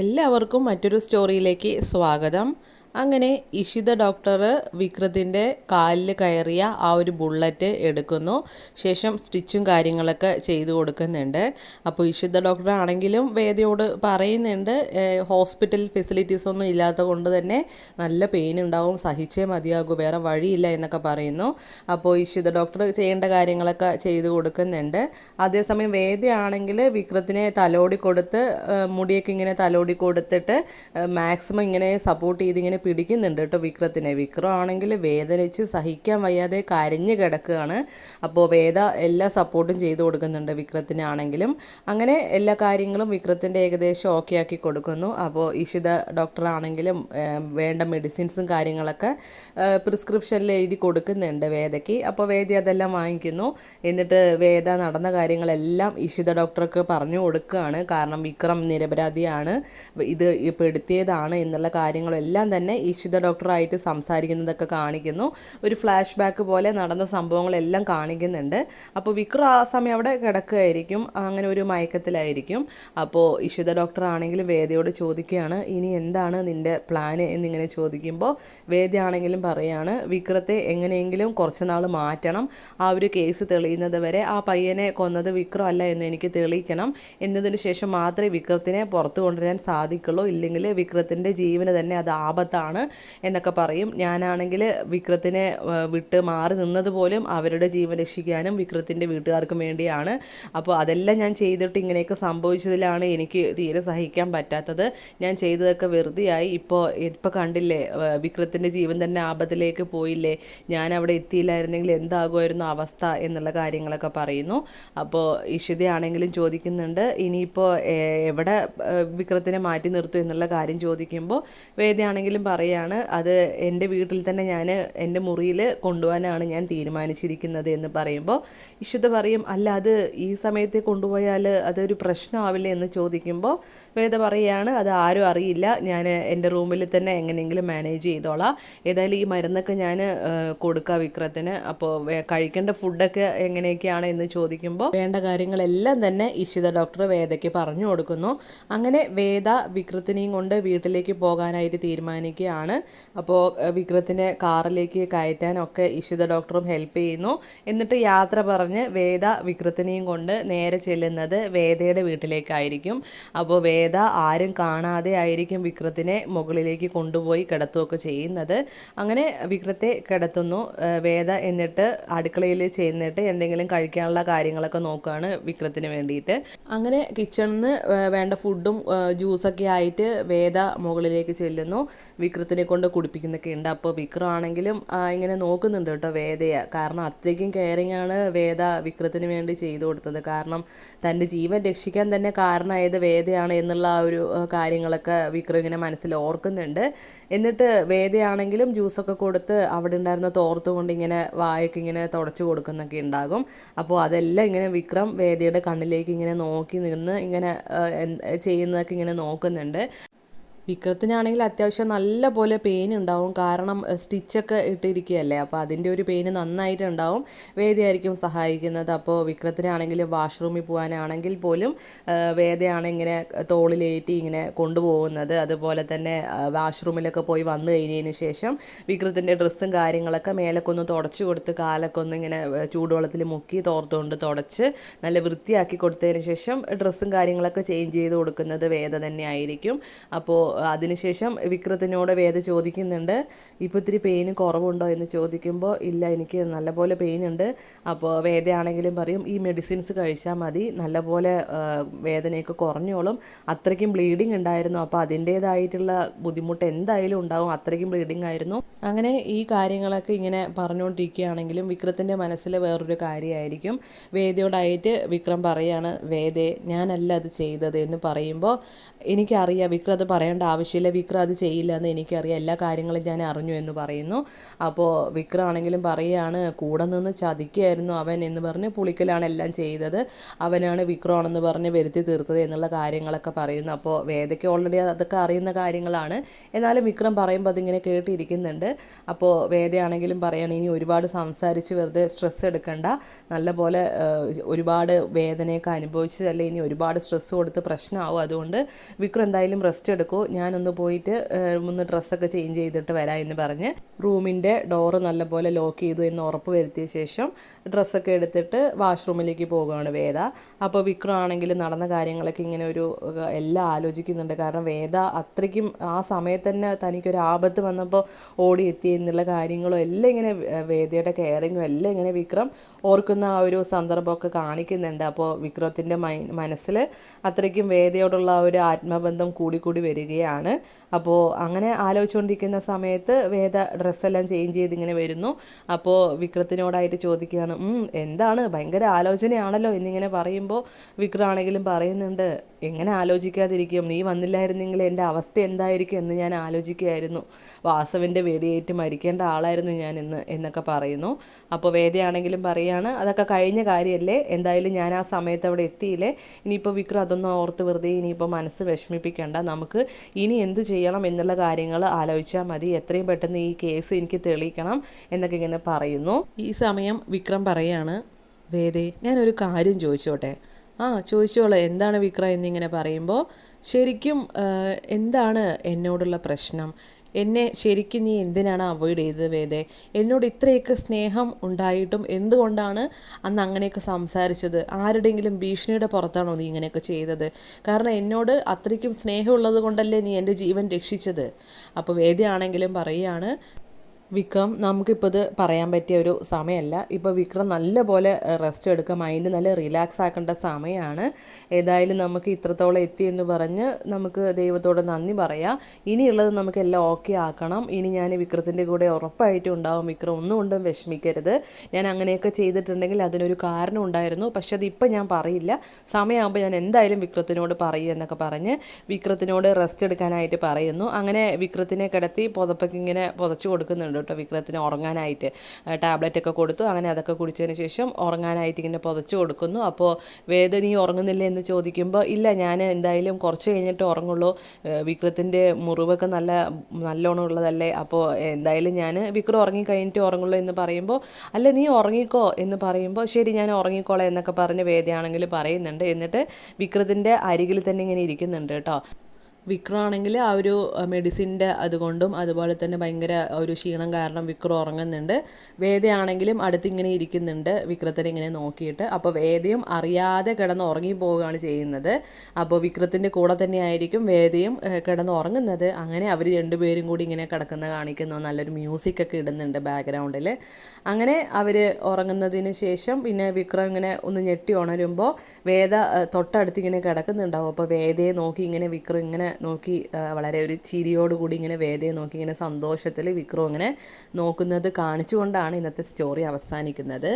എല്ലാവർക്കും മറ്റൊരു സ്റ്റോറിയിലേക്ക് സ്വാഗതം. അങ്ങനെ ഇഷിത ഡോക്ടർ വിക്രത്തിൻ്റെ കാലിൽ കയറിയ ആ ഒരു ബുള്ളറ്റ് എടുക്കുന്നു. ശേഷം സ്റ്റിച്ചും കാര്യങ്ങളൊക്കെ ചെയ്തു കൊടുക്കുന്നുണ്ട്. അപ്പോൾ ഇഷിത ഡോക്ടർ ആണെങ്കിലും വേദയോട് പറയുന്നുണ്ട്, ഹോസ്പിറ്റൽ ഫെസിലിറ്റീസ് ഒന്നും ഇല്ലാത്ത കൊണ്ട് തന്നെ നല്ല പെയിൻ ഉണ്ടാവും, സഹിച്ചേ മതിയാകൂ, വേറെ വഴിയില്ല എന്നൊക്കെ പറയുന്നു. അപ്പോൾ ഇഷിത ഡോക്ടർ ചെയ്യേണ്ട കാര്യങ്ങളൊക്കെ ചെയ്തു കൊടുക്കുന്നുണ്ട്. അതേസമയം വേദയാണെങ്കിൽ വിക്രത്തിനെ തലോടി കൊടുത്ത് മുടിയൊക്കെ ഇങ്ങനെ തലോടി കൊടുത്തിട്ട് മാക്സിമം ഇങ്ങനെ സപ്പോർട്ട് ചെയ്ത് ഇങ്ങനെ പിടിക്കുന്നുണ്ട് കേട്ടോ വിക്രത്തിനെ. വിക്രം ആണെങ്കിൽ വേദനിച്ച് സഹിക്കാൻ വയ്യാതെ കരഞ്ഞ് കിടക്കുകയാണ്. അപ്പോൾ വേദ എല്ലാ സപ്പോർട്ടും ചെയ്തു കൊടുക്കുന്നുണ്ട് വിക്രത്തിനാണെങ്കിലും. അങ്ങനെ എല്ലാ കാര്യങ്ങളും വിക്രത്തിൻ്റെ ഏകദേശം ഓക്കെ ആക്കി കൊടുക്കുന്നു. അപ്പോൾ ഇഷിത ഡോക്ടറാണെങ്കിലും വേണ്ട മെഡിസിൻസും കാര്യങ്ങളൊക്കെ പ്രിസ്ക്രിപ്ഷനിൽ എഴുതി കൊടുക്കുന്നുണ്ട് വേദയ്ക്ക്. അപ്പോൾ വേദ അതെല്ലാം വാങ്ങിക്കുന്നു. എന്നിട്ട് വേദ നടന്ന കാര്യങ്ങളെല്ലാം ഇഷിത ഡോക്ടർക്ക് പറഞ്ഞു കൊടുക്കുകയാണ്. കാരണം വിക്രം നിരപരാധിയാണ്, ഇത് പെടുത്തിയതാണ് എന്നുള്ള കാര്യങ്ങളെല്ലാം തന്നെ ഇഷിത ഡോക്ടറായിട്ട് സംസാരിക്കുന്നതൊക്കെ കാണിക്കുന്നു. ഒരു ഫ്ലാഷ് ബാക്ക് പോലെ നടന്ന സംഭവങ്ങളെല്ലാം കാണിക്കുന്നുണ്ട്. അപ്പോൾ വിക്രം ആ സമയം അവിടെ കിടക്കുകയായിരിക്കും, അങ്ങനെ ഒരു മയക്കത്തിലായിരിക്കും. അപ്പോൾ ഇഷിത ഡോക്ടർ ആണെങ്കിലും വേദയോട് ചോദിക്കുകയാണ്, ഇനി എന്താണ് നിൻ്റെ പ്ലാന് എന്നിങ്ങനെ ചോദിക്കുമ്പോൾ വേദയാണെങ്കിലും പറയാണ്, വിക്രത്തെ എങ്ങനെയെങ്കിലും കുറച്ച് നാൾ മാറ്റണം, ആ ഒരു കേസ് തെളിയുന്നത് വരെ ആ പയ്യനെ കൊന്നത് വിക്രം അല്ല എന്ന് എനിക്ക് തെളിയിക്കണം, എന്നതിന് ശേഷം മാത്രമേ വിക്രത്തിനെ പുറത്തു കൊണ്ടുവരാൻ സാധിക്കുള്ളൂ, ഇല്ലെങ്കിൽ വിക്രത്തിൻ്റെ ജീവന് തന്നെ അത് ആപത്താണ് എന്നൊക്കെ പറയും. ഞാനാണെങ്കിൽ വിക്രത്തിനെ വിട്ട് മാറി നിന്നത് പോലും അവരുടെ ജീവൻ രക്ഷിക്കാനും വിക്രത്തിൻ്റെ വീട്ടുകാർക്കും വേണ്ടിയാണ്. അപ്പോൾ അതെല്ലാം ഞാൻ ചെയ്തിട്ട് ഇങ്ങനെയൊക്കെ സംഭവിച്ചതിലാണ് എനിക്ക് തീരെ സഹിക്കാൻ പറ്റാത്തത്. ഞാൻ ചെയ്തതൊക്കെ വെറുതെയായി. ഇപ്പോൾ കണ്ടില്ലേ, വിക്രത്തിൻ്റെ ജീവൻ തന്നെ ആപത്തിലേക്ക് പോയില്ലേ, ഞാൻ അവിടെ എത്തിയില്ലായിരുന്നെങ്കിൽ എന്താകുമായിരുന്നു അവസ്ഥ എന്നുള്ള കാര്യങ്ങളൊക്കെ പറയുന്നു. അപ്പോൾ ഇഷിതയാണെങ്കിലും ചോദിക്കുന്നുണ്ട്, ഇനിയിപ്പോൾ എവിടെ വിക്രത്തിനെ മാറ്റി നിർത്തും എന്നുള്ള കാര്യം ചോദിക്കുമ്പോൾ വേദയാണെങ്കിലും പറയാണ്, അത് എൻ്റെ വീട്ടിൽ തന്നെ ഞാൻ എൻ്റെ മുറിയിൽ കൊണ്ടുപോകാനാണ് ഞാൻ തീരുമാനിച്ചിരിക്കുന്നത് എന്ന് പറയുമ്പോൾ ഇഷിത പറയും, അല്ല അത് ഈ സമയത്ത് കൊണ്ടുപോയാൽ അതൊരു പ്രശ്നമാവില്ലേ എന്ന് ചോദിക്കുമ്പോൾ വേദ പറയാണ്, അത് ആരും അറിയില്ല, ഞാൻ എൻ്റെ റൂമിൽ തന്നെ എങ്ങനെയെങ്കിലും മാനേജ് ചെയ്തോളാം, ഏതായാലും ഈ മരുന്നൊക്കെ ഞാൻ കൊടുക്കാം വിക്രത്തിന്, അപ്പോൾ കഴിക്കേണ്ട ഫുഡൊക്കെ എങ്ങനെയൊക്കെയാണ് എന്ന് ചോദിക്കുമ്പോൾ വേണ്ട കാര്യങ്ങളെല്ലാം തന്നെ ഇഷിത ഡോക്ടർ വേദയ്ക്ക് പറഞ്ഞു കൊടുക്കുന്നു. അങ്ങനെ വേദ വിക്രത്തിനെയും കൊണ്ട് വീട്ടിലേക്ക് പോകാനായിട്ട് തീരുമാനിക്കുകയാണ്. അപ്പോൾ വിക്രത്തിനെ കാറിലേക്ക് കയറ്റാനൊക്കെ ഇഷിത ഡോക്ടറും ഹെൽപ്പ് ചെയ്യുന്നു. എന്നിട്ട് യാത്ര പറഞ്ഞ് വേദ വിക്രത്തിനെയും കൊണ്ട് നേരെ ചെല്ലുന്നത് വേദയുടെ വീട്ടിലേക്കായിരിക്കും. അപ്പോൾ വേദ ആരും കാണാതെ ആയിരിക്കും വിക്രത്തിനെ മുകളിലേക്ക് കൊണ്ടുപോയി കിടത്തുകയൊക്കെ ചെയ്യുന്നത്. അങ്ങനെ വിക്രത്തെ കിടത്തുന്നു വേദ. എന്നിട്ട് അടുക്കളയിൽ ചെന്നിട്ട് എന്തെങ്കിലും കഴിക്കാനുള്ള കാര്യങ്ങളൊക്കെ നോക്കുകയാണ് വിക്രത്തിന് വേണ്ടിയിട്ട്. അങ്ങനെ കിച്ചണിൽ നിന്ന് വേണ്ട ഫുഡും ജ്യൂസൊക്കെ ആയിട്ട് വേദ മുകളിലേക്ക് ചെല്ലുന്നു. വിക്രത്തിനെ കൊണ്ട് കുടിപ്പിക്കുന്നൊക്കെ ഉണ്ട്. അപ്പോൾ വിക്രം ആണെങ്കിലും ഇങ്ങനെ നോക്കുന്നുണ്ട് കേട്ടോ വേദയെ. കാരണം അത്രയ്ക്കും കെയറിങ് ആണ് വേദ വിക്രത്തിന് വേണ്ടി ചെയ്തു കൊടുത്തത്. കാരണം തൻ്റെ ജീവൻ രക്ഷിക്കാൻ തന്നെ കാരണമായത് വേദയാണ് എന്നുള്ള ആ ഒരു കാര്യങ്ങളൊക്കെ വിക്രം ഇങ്ങനെ മനസ്സിൽ ഓർക്കുന്നുണ്ട്. എന്നിട്ട് വേദയാണെങ്കിലും ജ്യൂസൊക്കെ കൊടുത്ത് അവിടെ ഉണ്ടായിരുന്ന തോർത്ത് കൊണ്ട് ഇങ്ങനെ വായൊക്കെ ഇങ്ങനെ തുടച്ചു കൊടുക്കുന്നൊക്കെ ഉണ്ടാകും. അപ്പോൾ അതെല്ലാം ഇങ്ങനെ വിക്രം വേദയുടെ കണ്ണിലേക്ക് ഇങ്ങനെ നോക്കി നിന്ന് ഇങ്ങനെ ചെയ്യുന്നതൊക്കെ ഇങ്ങനെ നോക്കുന്നുണ്ട്. വിക്രത്തിനാണെങ്കിൽ അത്യാവശ്യം നല്ല പോലെ പെയിൻ ഉണ്ടാവും, കാരണം സ്റ്റിച്ചൊക്കെ ഇട്ടിരിക്കുകയല്ലേ, അപ്പോൾ അതിൻ്റെ ഒരു പെയിൻ നന്നായിട്ടുണ്ടാവും. വേദയായിരിക്കും സഹായിക്കുന്നത്. അപ്പോൾ വിക്രത്തിനാണെങ്കിലും വാഷ്റൂമിൽ പോകാനാണെങ്കിൽ പോലും വേദയാണ് ഇങ്ങനെ തോളിലേറ്റി ഇങ്ങനെ കൊണ്ടുപോകുന്നത്. അതുപോലെ തന്നെ വാഷ്റൂമിലൊക്കെ പോയി വന്നു കഴിഞ്ഞതിന് ശേഷം വിക്രത്തിൻ്റെ ഡ്രസ്സും കാര്യങ്ങളൊക്കെ മേലൊക്കെ ഒന്ന് തുടച്ച് കൊടുത്ത് കാലൊക്കെ ഒന്ന് ഇങ്ങനെ ചൂടുവെള്ളത്തിൽ മുക്കി തോർത്തുകൊണ്ട് തുടച്ച് നല്ല വൃത്തിയാക്കി കൊടുത്തതിന് ശേഷം ഡ്രസ്സും കാര്യങ്ങളൊക്കെ ചേഞ്ച് ചെയ്ത് കൊടുക്കുന്നത് വേദ തന്നെ ആയിരിക്കും. അപ്പോൾ അതിനുശേഷം വിക്രത്തിനോട് വേദ ചോദിക്കുന്നുണ്ട്, ഇപ്പോൾ ഇത്തിരി പെയിന് കുറവുണ്ടോ എന്ന് ചോദിക്കുമ്പോൾ ഇല്ല, എനിക്ക് നല്ലപോലെ പെയിൻ ഉണ്ട്. അപ്പോൾ വേദയാണെങ്കിലും പറയും, ഈ മെഡിസിൻസ് കഴിച്ചാൽ മതി, നല്ലപോലെ വേദനയൊക്കെ കുറഞ്ഞോളും, അത്രയ്ക്കും ബ്ലീഡിങ് ഉണ്ടായിരുന്നു, അപ്പോൾ അതിൻ്റേതായിട്ടുള്ള ബുദ്ധിമുട്ട് എന്തായാലും ഉണ്ടാവും, അത്രയ്ക്കും ബ്ലീഡിങ് ആയിരുന്നു. അങ്ങനെ ഈ കാര്യങ്ങളൊക്കെ ഇങ്ങനെ പറഞ്ഞുകൊണ്ടിരിക്കുകയാണെങ്കിലും വിക്രത്തിൻ്റെ മനസ്സിൽ വേറൊരു കാര്യമായിരിക്കും. വേദയോടായിട്ട് വിക്രം പറയാണ്, വേദേ ഞാനല്ല അത് ചെയ്തത് എന്ന് പറയുമ്പോൾ എനിക്കറിയാം വിക്രം അത് പറയേണ്ട ചെയ്യേണ്ട ആവശ്യമില്ല, വിക്രം അത് ചെയ്യില്ല എന്ന് എനിക്കറിയാം, എല്ലാ കാര്യങ്ങളും ഞാൻ അറിഞ്ഞു എന്ന് പറയുന്നു. അപ്പോൾ വിക്രം ആണെങ്കിലും പറയുകയാണ് കൂടെ നിന്ന് ചതിക്കുകയായിരുന്നു അവൻ എന്ന് പറഞ്ഞ്, പുളിക്കലാണ് എല്ലാം ചെയ്തത്, അവനാണ് വിക്രമാണെന്ന് പറഞ്ഞ് വരുത്തി തീർത്തത് എന്നുള്ള കാര്യങ്ങളൊക്കെ പറയുന്നു. അപ്പോൾ വേദയ്ക്ക് ഓൾറെഡി അതൊക്കെ അറിയുന്ന കാര്യങ്ങളാണ്, എന്നാലും വിക്രം പറയുമ്പോൾ അതിങ്ങനെ കേട്ടിരിക്കുന്നുണ്ട്. അപ്പോൾ വേദയാണെങ്കിലും പറയുകയാണ് ഇനി ഒരുപാട് സംസാരിച്ച് വെറുതെ സ്ട്രെസ് എടുക്കണ്ട, നല്ലപോലെ ഒരുപാട് വേദനയൊക്കെ അനുഭവിച്ചതല്ലേ, ഇനി ഒരുപാട് സ്ട്രെസ് കൊടുത്ത് പ്രശ്നമാവും, അതുകൊണ്ട് വിക്രം എന്തായാലും റെസ്റ്റ് എടുക്കൂ, ഞാനൊന്ന് പോയിട്ട് ഒന്ന് ഡ്രസ്സൊക്കെ ചേഞ്ച് ചെയ്തിട്ട് വരാം എന്ന് പറഞ്ഞ് റൂമിൻ്റെ ഡോറ് നല്ലപോലെ ലോക്ക് ചെയ്തു എന്ന് ഉറപ്പ് വരുത്തിയ ശേഷം ഡ്രസ്സൊക്കെ എടുത്തിട്ട് വാഷ്റൂമിലേക്ക് പോകുകയാണ് വേദ. അപ്പോൾ വിക്രം ആണെങ്കിൽ നടന്ന കാര്യങ്ങളൊക്കെ ഇങ്ങനെ എല്ലാം ആലോചിക്കുന്നുണ്ട്. കാരണം വേദ അത്രയ്ക്കും ആ സമയത്ത് തന്നെ തനിക്കൊരു ആപത്ത് വന്നപ്പോൾ ഓടിയെത്തി എന്നുള്ള കാര്യങ്ങളും എല്ലാം ഇങ്ങനെ വേദയുടെ കെയറിങ്ങും എല്ലാം ഇങ്ങനെ വിക്രം ഓർക്കുന്ന ആ ഒരു സന്ദർഭമൊക്കെ കാണിക്കുന്നുണ്ട്. അപ്പോൾ വിക്രത്തിൻ്റെ മനസ്സിൽ അത്രയ്ക്കും വേദയോടുള്ള ആ ഒരു ആത്മബന്ധം കൂടി വരികയാണ്. അപ്പോൾ അങ്ങനെ ആലോചിച്ചുകൊണ്ടിരിക്കുന്ന സമയത്ത് വേദ ഡ്രസ്സെല്ലാം ചേഞ്ച് ചെയ്ത് ഇങ്ങനെ വരുന്നു. അപ്പോൾ വിക്രത്തിനോടായിട്ട് ചോദിക്കുകയാണ്, എന്താണ് ഭയങ്കര ആലോചനയാണല്ലോ എന്നിങ്ങനെ പറയുമ്പോൾ വിക്രം ആണെങ്കിലും പറയുന്നുണ്ട്, എങ്ങനെ ആലോചിക്കാതിരിക്കും, നീ വന്നില്ലായിരുന്നെങ്കിൽ എൻ്റെ അവസ്ഥ എന്തായിരിക്കും എന്ന് ഞാൻ ആലോചിക്കുകയായിരുന്നു, വാസവൻ്റെ വെടിയേറ്റ് മരിക്കേണ്ട ആളായിരുന്നു ഞാൻ എന്നൊക്കെ പറയുന്നു. അപ്പോൾ വേദയാണെങ്കിലും പറയുകയാണ് അതൊക്കെ കഴിഞ്ഞ കാര്യമല്ലേ, എന്തായാലും ഞാൻ ആ സമയത്ത് അവിടെ എത്തിയില്ലേ, ഇനിയിപ്പോൾ വിക്രം അതൊന്നും ഓർത്ത് വെറുതെ ഇനിയിപ്പോൾ മനസ്സ് വിഷമിപ്പിക്കേണ്ട, നമുക്ക് ഇനി എന്ത് ചെയ്യണം എന്നുള്ള കാര്യങ്ങൾ ആലോചിച്ചാൽ മതി, എത്രയും പെട്ടെന്ന് ഈ കേസ് എനിക്ക് തെളിയിക്കണം എന്നൊക്കെ ഇങ്ങനെ പറയുന്നു. ഈ സമയം വിക്രം പറയാണ്, വേദേ ഞാനൊരു കാര്യം ചോദിച്ചോട്ടെ. ചോദിച്ചോളെ, എന്താണ് വിക്രം എന്നിങ്ങനെ പറയുമ്പോൾ, ശരിക്കും എന്താണ് എന്നോടുള്ള പ്രശ്നം, എന്നെ ശരിക്കും നീ എന്തിനാണ് അവോയ്ഡ് ചെയ്തത് വേദേ, എന്നോട് ഇത്രയൊക്കെ സ്നേഹം ഉണ്ടായിട്ടും എന്തുകൊണ്ടാണ് അന്ന് അങ്ങനെയൊക്കെ സംസാരിച്ചത്, ആരുടെയെങ്കിലും ഭീഷണിയുടെ പുറത്താണോ നീ ഇങ്ങനെയൊക്കെ ചെയ്തത്, കാരണം എന്നോട് അത്രയ്ക്കും സ്നേഹമുള്ളത് കൊണ്ടല്ലേ നീ എൻ്റെ ജീവൻ രക്ഷിച്ചത്. അപ്പോൾ വേദയാണെങ്കിലും പറയുകയാണ്, വിക്രം നമുക്കിപ്പോൾ ഇത് പറയാൻ പറ്റിയ ഒരു സമയമല്ല, ഇപ്പോൾ വിക്രം നല്ലപോലെ റെസ്റ്റ് എടുക്കുക, മൈൻഡ് നല്ല റിലാക്സ് ആക്കേണ്ട സമയമാണ്, ഏതായാലും നമുക്ക് ഇത്രത്തോളം എത്തി എന്ന് പറഞ്ഞ് നമുക്ക് ദൈവത്തോട് നന്ദി പറയാം, ഇനിയുള്ളത് നമുക്കെല്ലാം ഓക്കെ ആക്കണം, ഇനി ഞാൻ വിക്രത്തിൻ്റെ കൂടെ ഉറപ്പായിട്ടും ഉണ്ടാവും, വിക്രം ഒന്നും കൊണ്ടും വിഷമിക്കരുത്, ഞാൻ അങ്ങനെയൊക്കെ ചെയ്തിട്ടുണ്ടെങ്കിൽ അതിനൊരു കാരണം ഉണ്ടായിരുന്നു, പക്ഷെ അതിപ്പോൾ ഞാൻ പറയില്ല, സമയമാകുമ്പോൾ ഞാൻ എന്തായാലും വിക്രത്തിനോട് പറയും എന്നൊക്കെ പറഞ്ഞ് വിക്രത്തിനോട് റെസ്റ്റ് എടുക്കാനായിട്ട് പറയുന്നു. അങ്ങനെ വിക്രത്തിനെ കിടത്തി പുതപ്പൊക്കെ ഇങ്ങനെ പുതച്ചു കൊടുക്കുന്നുണ്ട് കേട്ടോ വിക്രത്തിന് ഉറങ്ങാനായിട്ട്, ടാബ്ലറ്റൊക്കെ കൊടുത്തു, അങ്ങനെ അതൊക്കെ കുടിച്ചതിന് ശേഷം ഉറങ്ങാനായിട്ട് ഇങ്ങനെ പുതച്ചു കൊടുക്കുന്നു. അപ്പോൾ വേദ നീ ഉറങ്ങുന്നില്ല എന്ന് ചോദിക്കുമ്പോൾ, ഇല്ല ഞാൻ എന്തായാലും കുറച്ച് കഴിഞ്ഞിട്ട് ഉറങ്ങുള്ളൂ, വിക്രത്തിൻ്റെ മുറിവൊക്കെ നല്ലോണം ഉള്ളതല്ലേ, അപ്പോൾ എന്തായാലും ഞാൻ വിക്രം ഉറങ്ങി കഴിഞ്ഞിട്ട് ഉറങ്ങുള്ളൂ എന്ന് പറയുമ്പോൾ, അല്ല നീ ഉറങ്ങിക്കോ എന്ന് പറയുമ്പോൾ, ശരി ഞാൻ ഉറങ്ങിക്കോളാം എന്നൊക്കെ പറഞ്ഞ് വേദയാണെങ്കിൽ പറയുന്നുണ്ട്. എന്നിട്ട് വിക്രത്തിൻ്റെ അരികിൽ തന്നെ ഇങ്ങനെ ഇരിക്കുന്നുണ്ട് കേട്ടോ. വിക്രം ആണെങ്കിൽ ആ ഒരു മെഡിസിൻ്റെ അതുകൊണ്ടും അതുപോലെ തന്നെ ഭയങ്കര ഒരു ക്ഷീണം കാരണം വിക്രം ഉറങ്ങുന്നുണ്ട്. വേദയാണെങ്കിലും അടുത്തിങ്ങനെ ഇരിക്കുന്നുണ്ട് വിക്രത്തിനെ ഇങ്ങനെ നോക്കിയിട്ട്. അപ്പോൾ വേദയും അറിയാതെ കിടന്ന് ഉറങ്ങി പോവുകയാണ് ചെയ്യുന്നത്. അപ്പോൾ വിക്രത്തിൻ്റെ കൂടെ തന്നെ ആയിരിക്കും വേദയും കിടന്ന് ഉറങ്ങുന്നത്. അങ്ങനെ അവർ രണ്ടുപേരും കൂടി ഇങ്ങനെ കിടക്കുന്ന കാണിക്കുന്നു. നല്ലൊരു മ്യൂസിക്കൊക്കെ ഇടുന്നുണ്ട് ബാക്ക്ഗ്രൗണ്ടിൽ. അങ്ങനെ അവർ ഉറങ്ങുന്നതിന് ശേഷം പിന്നെ വിക്രം ഇങ്ങനെ ഒന്ന് ഞെട്ടി ഉണരുമ്പോൾ വേദ തൊട്ടടുത്ത് ഇങ്ങനെ കിടക്കുന്നുണ്ടാവും. അപ്പോൾ വേദയെ നോക്കി ഇങ്ങനെ വിക്രം ഇങ്ങനെ നോക്കി വളരെ ഒരു ചിരിയോടുകൂടി ഇങ്ങനെ വേദയെ നോക്കി ഇങ്ങനെ സന്തോഷത്തിൽ വിക്രം ഇങ്ങനെ നോക്കുന്നത് കാണിച്ചുകൊണ്ടാണ് ഇന്നത്തെ സ്റ്റോറി അവസാനിക്കുന്നത്.